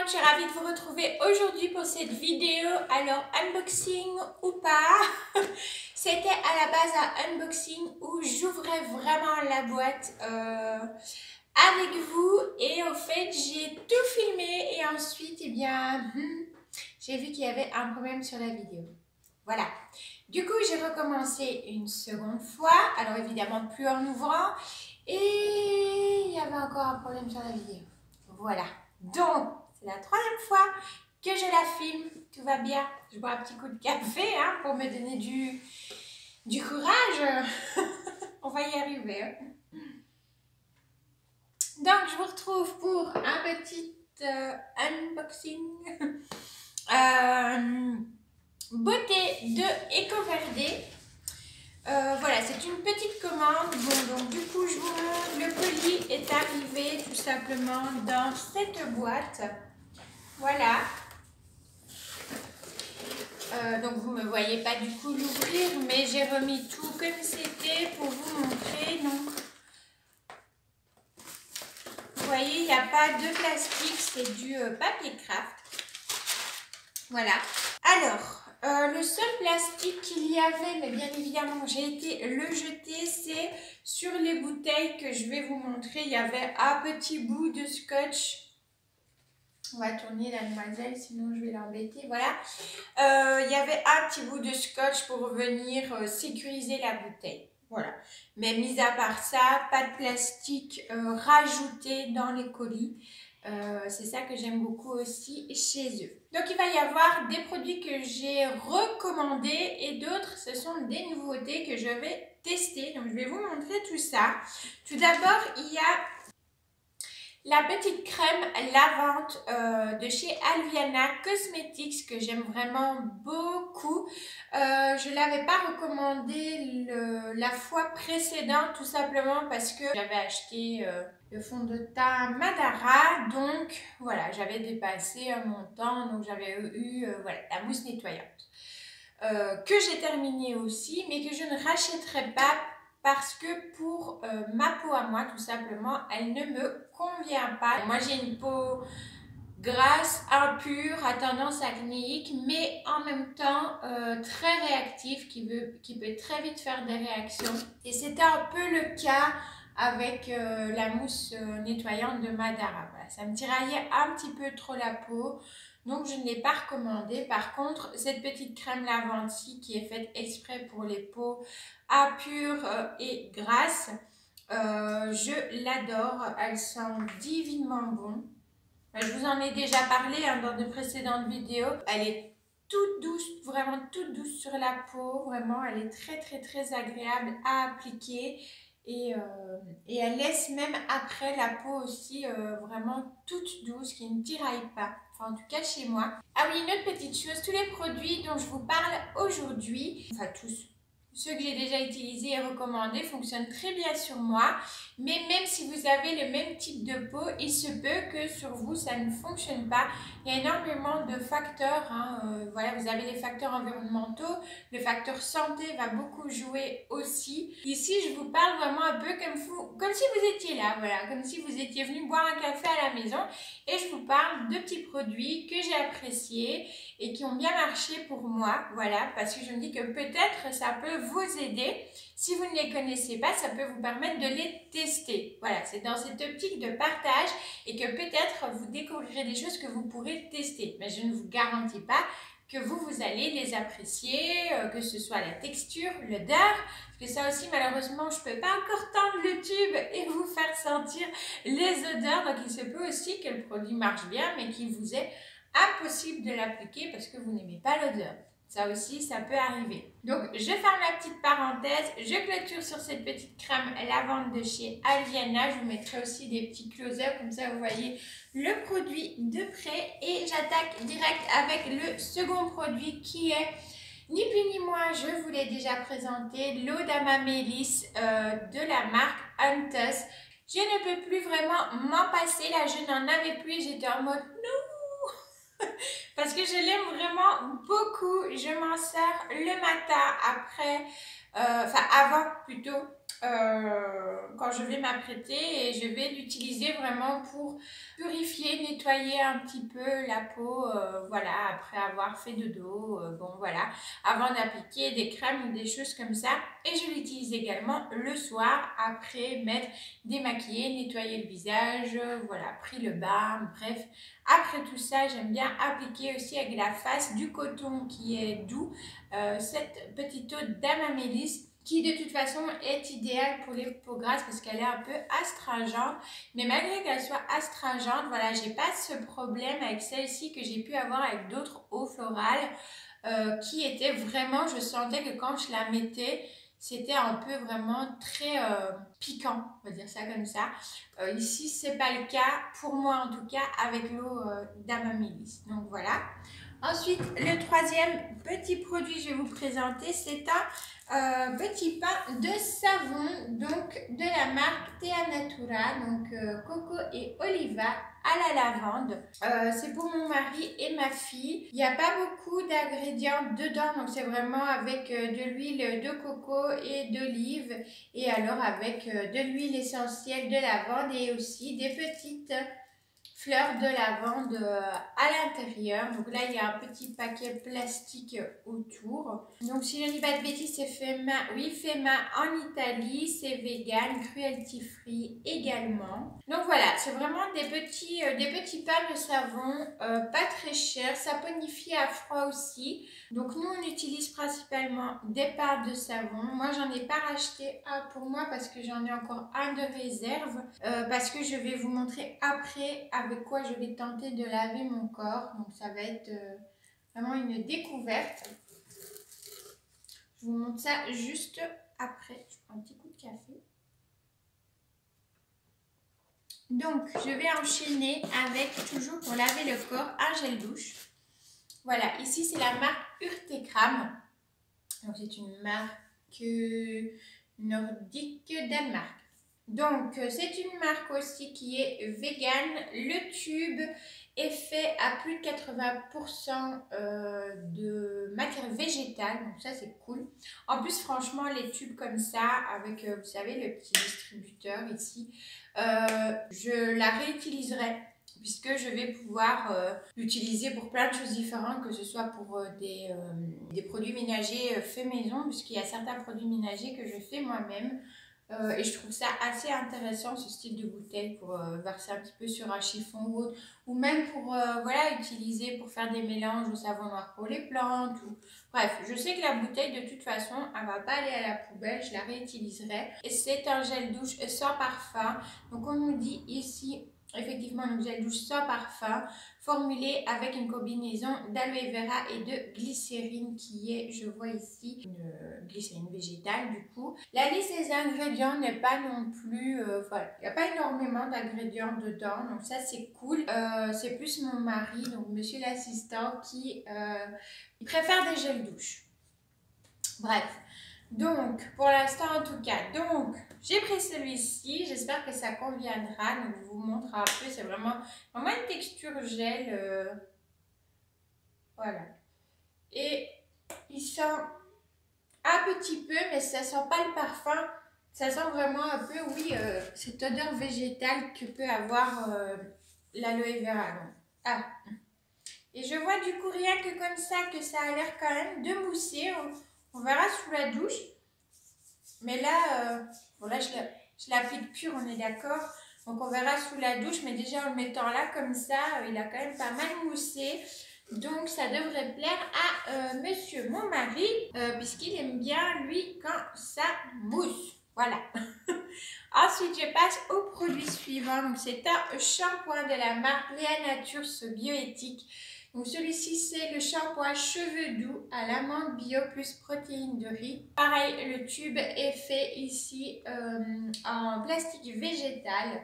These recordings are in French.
je suis ravie de vous retrouver aujourd'hui pour cette vidéo. Alors, unboxing ou pas, c'était à la base un unboxing où j'ouvrais vraiment la boîte avec vous. Et au fait, j'ai tout filmé et ensuite, eh bien, j'ai vu qu'il y avait un problème sur la vidéo. Voilà. Du coup, j'ai recommencé une seconde fois. Alors, évidemment, plus en ouvrant. Et il y avait encore un problème sur la vidéo. Voilà. Donc, c'est la troisième fois que je la filme. Tout va bien. Je bois un petit coup de café pour me donner du courage. On va y arriver. Donc, je vous retrouve pour un petit unboxing. Beauté de EcoVerde. Voilà, c'est une petite commande. Bon, donc du coup, je vous montre, le colis est arrivé tout simplement dans cette boîte. Voilà. Donc vous ne me voyez pas du coup l'ouvrir, mais j'ai remis tout comme c'était pour vous montrer. Donc, vous voyez, il n'y a pas de plastique, c'est du papier craft. Voilà. Alors, le seul plastique qu'il y avait, mais bien évidemment j'ai été le jeter, c'est sur les bouteilles que je vais vous montrer. Il y avait un petit bout de scotch. On va tourner la demoiselle, sinon je vais l'embêter. Voilà. Il y avait un petit bout de scotch pour venir sécuriser la bouteille. Voilà. Mais mis à part ça, pas de plastique rajouté dans les colis. C'est ça que j'aime beaucoup aussi chez eux. Donc il va y avoir des produits que j'ai recommandés et d'autres ce sont des nouveautés que je vais tester. Donc je vais vous montrer tout ça. Tout d'abord il y a la petite crème lavante de chez Alviana Cosmetics que j'aime vraiment beaucoup. Je ne l'avais pas recommandé la fois précédente tout simplement parce que j'avais acheté le fond de teint Madara. Donc voilà, j'avais dépassé un montant, donc j'avais eu voilà, la mousse nettoyante. Que j'ai terminée aussi, mais que je ne rachèterai pas parce que pour ma peau à moi, tout simplement, elle ne me convient pas. Moi, j'ai une peau grasse, impure, à tendance acnéique, mais en même temps très réactive, qui peut très vite faire des réactions. Et c'était un peu le cas avec la mousse nettoyante de Madara. Voilà, ça me tiraillait un petit peu trop la peau. Donc, je ne l'ai pas recommandé. Par contre, cette petite crème lavante-ci qui est faite exprès pour les peaux impures et grasses, je l'adore. Elle sent divinement bon. Je vous en ai déjà parlé dans de précédentes vidéos. Elle est toute douce, vraiment toute douce sur la peau. Vraiment, elle est très très très agréable à appliquer. Et elle laisse même après la peau aussi vraiment toute douce, qui ne tiraille pas. Enfin, en tout cas chez moi. Ah oui, une autre petite chose, tous les produits dont je vous parle aujourd'hui, enfin tous, ceux que j'ai déjà utilisés et recommandés fonctionnent très bien sur moi. Mais même si vous avez le même type de peau, il se peut que sur vous, ça ne fonctionne pas. Il y a énormément de facteurs. Voilà, vous avez les facteurs environnementaux. Le facteur santé va beaucoup jouer aussi. Ici, je vous parle vraiment un peu comme si vous étiez là. Voilà, comme si vous étiez venu boire un café à la maison. Et je vous parle de petits produits que j'ai appréciés et qui ont bien marché pour moi. Voilà, parce que je me dis que peut-être ça peut vous aider. Si vous ne les connaissez pas, ça peut vous permettre de les tester. Voilà, c'est dans cette optique de partage et que peut-être vous découvrirez des choses que vous pourrez tester. Mais je ne vous garantis pas que vous allez les apprécier, que ce soit la texture, l'odeur. Parce que ça aussi, malheureusement, je ne peux pas encore tendre le tube et vous faire sentir les odeurs. Donc, il se peut aussi que le produit marche bien, mais qu'il vous est impossible de l'appliquer parce que vous n'aimez pas l'odeur. Ça aussi, ça peut arriver. Donc, je ferme la petite parenthèse. Je clôture sur cette petite crème lavande de chez Alviana. Je vous mettrai aussi des petits close-up. Comme ça, vous voyez le produit de près. Et j'attaque direct avec le second produit qui est, ni plus ni moins, je vous l'ai déjà présenté, l'eau d'Amamélis de la marque Antos. Je ne peux plus vraiment m'en passer. Là, je n'en avais plus. J'étais en mode non. Parce que je l'aime vraiment beaucoup. Je m'en sers le matin après enfin avant plutôt, quand je vais m'apprêter, et je vais l'utiliser vraiment pour purifier, nettoyer un petit peu la peau, voilà, après avoir fait dodo, bon voilà, avant d'appliquer des crèmes ou des choses comme ça. Et je l'utilise également le soir après m'être démaquillée, nettoyer le visage, voilà, pris le bain, bref. Après tout ça, j'aime bien appliquer aussi avec la face du coton qui est doux, cette petite eau d'Amamélis qui de toute façon est idéale pour les peaux grasses parce qu'elle est un peu astringente. Mais malgré qu'elle soit astringente, voilà, j'ai pas ce problème avec celle-ci que j'ai pu avoir avec d'autres eaux florales qui étaient vraiment, je sentais que quand je la mettais, c'était un peu vraiment très piquant, on va dire ça comme ça. Ici, c'est pas le cas, pour moi en tout cas, avec l'eau d'Amamélis. Donc voilà. Ensuite, le troisième petit produit que je vais vous présenter, c'est un petit pain de savon, donc de la marque Thea Natura, donc coco et oliva à la lavande. C'est pour mon mari et ma fille. Il n'y a pas beaucoup d'ingrédients dedans, donc c'est vraiment avec de l'huile de coco et d'olive, et alors avec de l'huile essentielle de lavande et aussi des petites fleurs de lavande à l'intérieur. Donc là, il y a un petit paquet plastique autour. Donc si je ne dis pas de bêtises, c'est fait main, oui, fait main en Italie. C'est vegan, cruelty free également. Donc voilà, c'est vraiment des petits pains de savon, pas très chers, saponifie à froid aussi. Donc nous, on utilise principalement des pains de savon. Moi, j'en ai pas racheté un pour moi parce que j'en ai encore un de réserve, parce que je vais vous montrer après avec quoi je vais tenter de laver mon corps. Donc ça va être vraiment une découverte. Je vous montre ça juste après. Je prends un petit coup de café. Donc je vais enchaîner avec, toujours pour laver le corps, un gel douche. Voilà, ici c'est la marque Urtekram. Donc c'est une marque nordique Danemark. Donc c'est une marque aussi qui est vegan. Le tube est fait à plus de 80% de matière végétale, donc ça c'est cool. En plus franchement les tubes comme ça avec vous savez le petit distributeur ici, je la réutiliserai puisque je vais pouvoir l'utiliser pour plein de choses différentes, que ce soit pour des produits ménagers faits maison, puisqu'il y a certains produits ménagers que je fais moi-même. Et je trouve ça assez intéressant, ce style de bouteille, pour verser un petit peu sur un chiffon ou autre, ou même pour voilà, utiliser pour faire des mélanges au savon noir pour les plantes. Ou... Bref, je sais que la bouteille de toute façon, elle ne va pas aller à la poubelle, je la réutiliserai. Et c'est un gel douche sans parfum. Donc on nous dit ici, effectivement, un gel douche sans parfum, formulé avec une combinaison d'aloe vera et de glycérine qui est, je vois ici, une glycérine végétale du coup. La liste des ingrédients n'est pas non plus, voilà, il n'y a pas énormément d'ingrédients dedans, donc ça c'est cool. C'est plus mon mari, donc monsieur l'assistant, qui il préfère des gels douche. Bref. Donc, pour l'instant en tout cas, donc j'ai pris celui-ci, j'espère que ça conviendra, donc je vous montre un peu, c'est vraiment une texture gel, voilà. Et il sent un petit peu, mais ça sent pas le parfum, ça sent vraiment un peu, oui, cette odeur végétale que peut avoir l'aloe vera. Donc. Ah. Et je vois du coup rien que comme ça, que ça a l'air quand même de mousser, on verra sous la douche. Mais là, bon là je l'applique pure, on est d'accord. Donc on verra sous la douche, mais déjà en le mettant là comme ça, il a quand même pas mal moussé. Donc ça devrait plaire à monsieur mon mari, puisqu'il aime bien lui quand ça mousse. Voilà. Ensuite je passe au produit suivant. Donc c'est un shampoing de la marque Léa Nature Bioéthique. Donc celui-ci c'est le shampoing cheveux doux à l'amande bio plus protéines de riz. Pareil, le tube est fait ici en plastique végétal.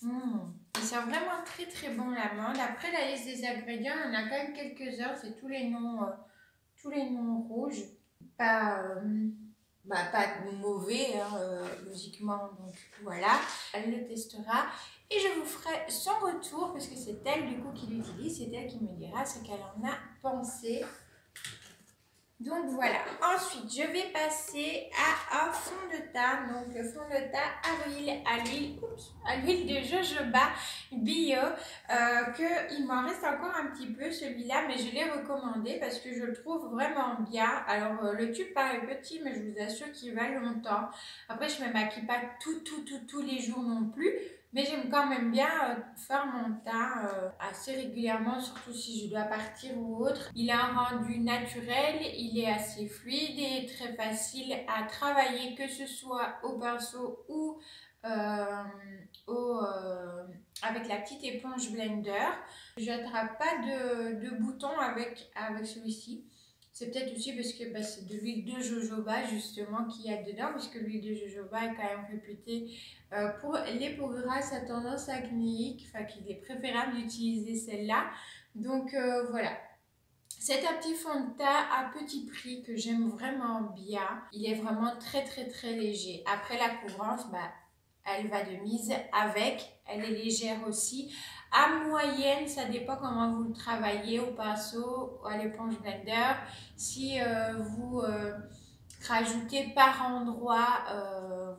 Il sent vraiment très très bon l'amande. Après la liste des ingrédients, on a quand même quelques-uns, c'est tous les noms rouges. Pas mauvais logiquement, donc voilà. Elle le testera. Et je vous ferai son retour, parce que c'est elle du coup qui l'utilise, c'est elle qui me dira ce qu'elle en a pensé. Donc voilà, ensuite je vais passer à un fond de teint, donc le fond de teint à l'huile de jojoba bio, que il m'en reste encore un petit peu celui-là, mais je l'ai recommandé parce que je le trouve vraiment bien. Alors le tube paraît petit, mais je vous assure qu'il va longtemps. Après je ne me maquille pas tous les jours non plus. Mais j'aime quand même bien faire mon teint assez régulièrement, surtout si je dois partir ou autre. Il a un rendu naturel, il est assez fluide et très facile à travailler, que ce soit au pinceau ou avec la petite éponge blender. Je n'attrape pas de boutons avec celui-ci. C'est peut-être aussi parce que c'est de l'huile de jojoba justement qu'il y a dedans, parce que l'huile de jojoba est quand même réputée pour les peaux grasses à tendance acnéique, enfin qu'il est préférable d'utiliser celle-là. Donc voilà. C'est un petit fond de teint à petit prix que j'aime vraiment bien. Il est vraiment très léger. Après la couvrance, elle va de mise avec. Elle est légère aussi. À moyenne, ça dépend comment vous le travaillez, au pinceau, à l'éponge blender. Si vous rajoutez par endroit,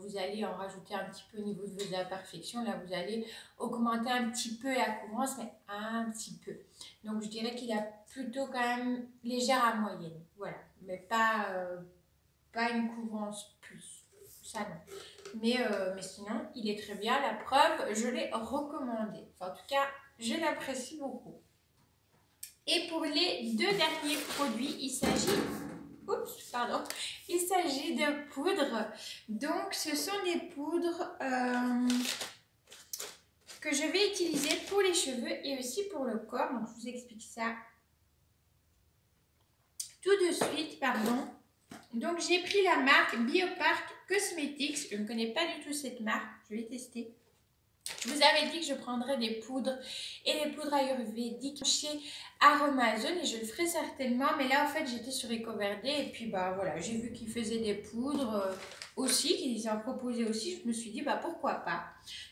vous allez en rajouter un petit peu au niveau de vos imperfections. Là, vous allez augmenter un petit peu la couvrance, mais un petit peu. Donc, je dirais qu'il a plutôt quand même légère à moyenne. Voilà, mais pas une couvrance plus. Ça, non. Mais sinon, il est très bien. La preuve, je l'ai recommandé. Enfin, en tout cas, je l'apprécie beaucoup. Et pour les deux derniers produits, il s'agit de poudres. Donc, ce sont des poudres que je vais utiliser pour les cheveux et aussi pour le corps. Donc, je vous explique ça tout de suite, pardon. Donc, j'ai pris la marque Biopark Cosmetics. Je ne connais pas du tout cette marque. Je vais tester. Je vous avais dit que je prendrais des poudres et des poudres ayurvédiques chez Aromazone et je le ferai certainement. Mais là, en fait, j'étais sur EcoVerde et puis, voilà, j'ai vu qu'ils faisaient des poudres aussi, qu'ils en proposaient aussi. Je me suis dit, pourquoi pas.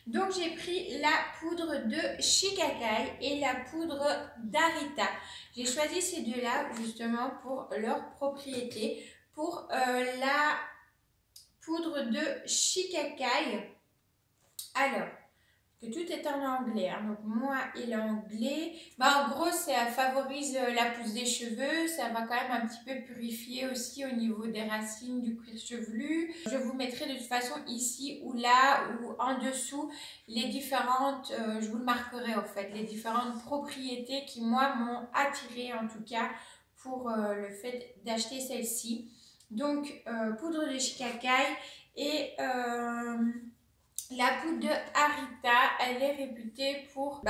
Donc, j'ai pris la poudre de Shikakai et la poudre d'Arita. J'ai choisi ces deux-là, justement, pour leurs propriétés. Pour la poudre de Shikakai, alors, que tout est en anglais, hein. Donc moi et l'anglais, en gros ça favorise la pousse des cheveux, ça va quand même un petit peu purifier aussi au niveau des racines du cuir chevelu. Je vous mettrai de toute façon ici ou là ou en dessous les différentes, je vous le marquerai en fait, les différentes propriétés qui moi m'ont attirée en tout cas pour le fait d'acheter celle-ci. Donc poudre de Shikakai et la poudre de Arita, elle est réputée pour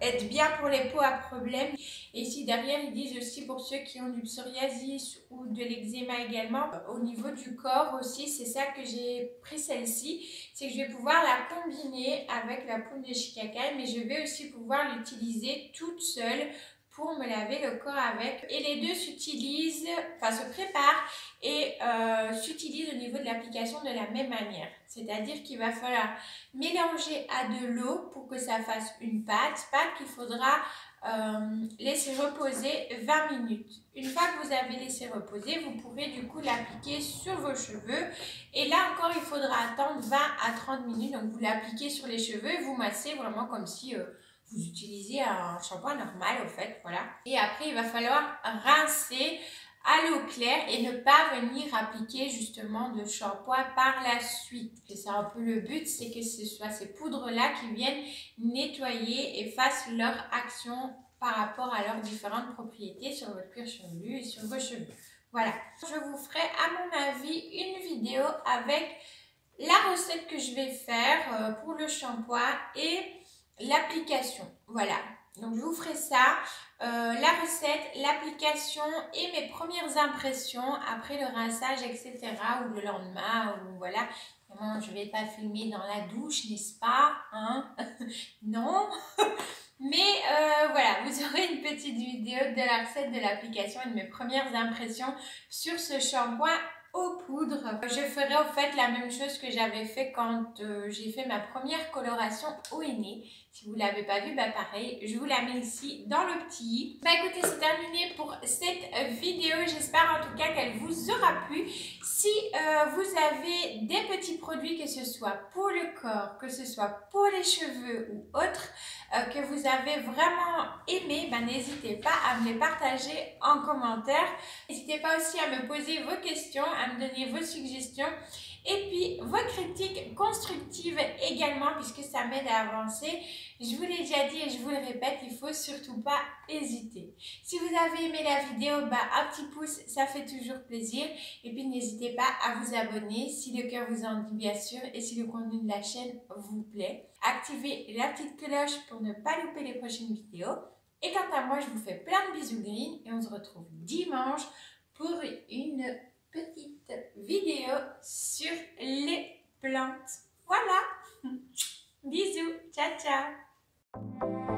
être bien pour les peaux à problème. Et ici derrière, ils disent aussi pour ceux qui ont du psoriasis ou de l'eczéma également. Au niveau du corps aussi, c'est ça que j'ai pris celle-ci. C'est que je vais pouvoir la combiner avec la poudre de Shikakai, mais je vais aussi pouvoir l'utiliser toute seule pour me laver le corps avec. Et les deux s'utilisent, se préparent et s'utilisent au niveau de l'application de la même manière. C'est-à-dire qu'il va falloir mélanger à de l'eau pour que ça fasse une pâte qu'il faudra laisser reposer 20 minutes. Une fois que vous avez laissé reposer, vous pourrez du coup l'appliquer sur vos cheveux. Et là encore, il faudra attendre 20 à 30 minutes. Donc vous l'appliquez sur les cheveux et vous massez vraiment comme si vous utilisiez un shampoing normal, au fait, voilà. Et après, il va falloir rincer à l'eau claire et ne pas venir appliquer justement de shampoing par la suite. C'est un peu le but, c'est que ce soit ces poudres-là qui viennent nettoyer et fassent leur action par rapport à leurs différentes propriétés sur votre cuir chevelu et sur vos cheveux. Voilà. Je vous ferai, à mon avis, une vidéo avec la recette que je vais faire pour le shampoing et l'application. Voilà. Donc je vous ferai ça, la recette, l'application et mes premières impressions après le rinçage, etc. ou le lendemain, ou voilà. Vraiment, je ne vais pas filmer dans la douche, n'est-ce pas, hein? Non. Mais voilà, vous aurez une petite vidéo de la recette, de l'application et de mes premières impressions sur ce shampoing aux poudres. Je ferai au fait la même chose que j'avais fait quand j'ai fait ma première coloration au henné. Si vous ne l'avez pas vu, bah pareil, je vous la mets ici dans le petit i. Bah écoutez, c'est terminé pour cette vidéo. J'espère en tout cas qu'elle vous aura plu. Si vous avez des petits produits, que ce soit pour le corps, que ce soit pour les cheveux ou autres, que vous avez vraiment aimé, bah, n'hésitez pas à me les partager en commentaire. N'hésitez pas aussi à me poser vos questions, à me donner vos suggestions et puis vos critiques constructives également, puisque ça m'aide à avancer. Je vous l'ai déjà dit et je vous le répète, il ne faut surtout pas hésiter. Si vous avez aimé la vidéo, bah, un petit pouce, ça fait toujours plaisir. Et puis n'hésitez pas à vous abonner si le cœur vous en dit bien sûr et si le contenu de la chaîne vous plaît. Activez la petite cloche pour ne pas louper les prochaines vidéos. Et quant à moi, je vous fais plein de bisous green et on se retrouve dimanche pour une petite vidéo sur les plantes. Voilà. Bisous. Ciao, ciao.